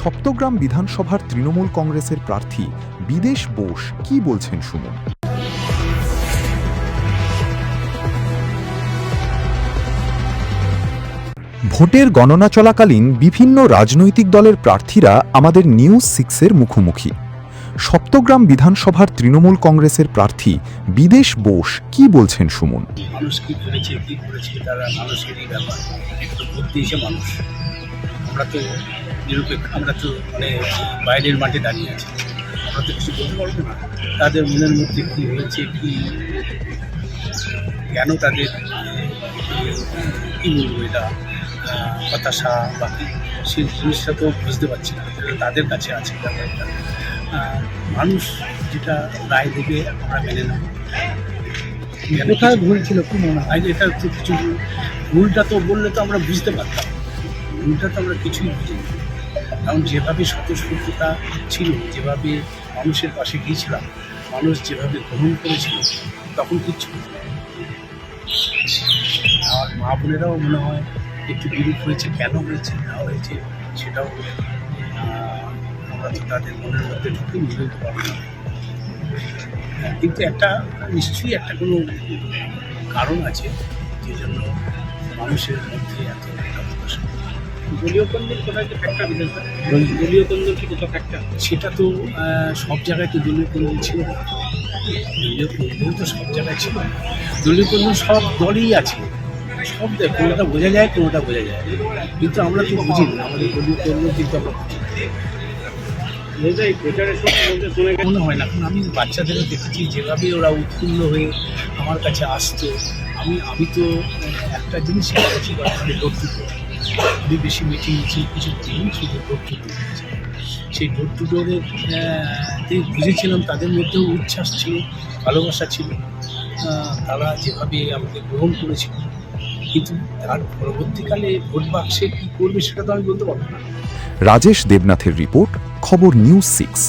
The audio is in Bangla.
সপ্তগ্রাম বিধানসভার তৃণমূল কংগ্রেসের প্রার্থী বিদেশ বোস কি বলছেন শুনুন। ভোটের গণনা চলাকালীন বিভিন্ন রাজনৈতিক দলের প্রার্থীরা আমাদের নিউজ 6-এর মুখোমুখি। সপ্তগ্রাম বিধানসভার তৃণমূল কংগ্রেসের প্রার্থী বিদেশ বোস কি বলছেন শুনুন। মানুষ কি করেছে তারা মানুষেরই ব্যাপার, একটু ভোট দিয়েছে মানুষ। আমরা তো নিরপেক্ষ, আমরা তো মানে বাইরের মাঠে দাঁড়িয়ে আছি, আমরা তো কিছু বলতে পারবো না তাদের মনের মধ্যে কী হয়েছে, কি কেন তাদের কী বলবো এটা হতাশা বা কী, সেই জিনিসটা তো বুঝতে পারছি না। তাদের কাছে আছে ব্যাপারটা, মানুষ যেটা রায় দেবে আমরা মেনে নেব। কোথায় ভুল ছিল কি মনে হয়? এটা তো কিছু ভুলটা তো বললে তো আমরা বুঝতে পারতাম, ভুলটা তো আমরা কিছুই বুঝিনি। কারণ যেভাবে স্বতঃস্ফূর্ততা ছিল, যেভাবে মানুষের পাশে গিয়েছিলাম, মানুষ যেভাবে গ্রহণ করেছিল, তখন কিচ্ছু আমার মা বোনেরাও মনে হয় একটু বিরূপ হয়েছে। কেন হয়েছে না হয়েছে সেটাও আমরা তো তাদের মনের মধ্যে ঢুকে নিয়ে যেতে পারবো না। কিন্তু একটা নিশ্চয়ই একটা কোনো কারণ আছে যে জন্য মানুষের মধ্যে এত হতাশা। দলীয় কন্দল কোথায় ফ্যাক্টর বিধানসভা, দলীয় কন্দল কি কোথাও ফ্যাক্টর? সেটা তো সব জায়গায় তো দলীয় কন্দল ছিল না, দলীয় কন্দল তো সব জায়গায় ছিল। দলীয় কন্দল সব দলই আছে, সব কোনোটা বোঝা যায়, কোনোটা বোঝা যায়, কিন্তু আমরা তো বুঝি না। আমাদের দলীয় কন্দল কিন্তু আমরা বুঝি না। মনে হয় না, কারণ আমি বাচ্চাদেরও দেখেছি যেভাবে ওরা উৎফুল্ল হয়ে আমার কাছে আসতো। আমি তো একটা জিনিস করেছি, ডোর টু ডোর। আমি বেশি মিটিং মিছিল কিছু করিনি, শুধু ডোর টু ডোর। সেই ডোর টু ডোরের বুঝেছিলাম তাদের মধ্যেও উচ্ছ্বাস ছিল, ভালোবাসা ছিল, তারা যেভাবে আমাকে গ্রহণ করেছিল। কিন্তু তার পরবর্তীকালে ভোট বাক্সে কী করবে সেটা তো আমি বলতে পারবো না। রাজেশ দেবনাথের রিপোর্ট, খবর নিউজ 6।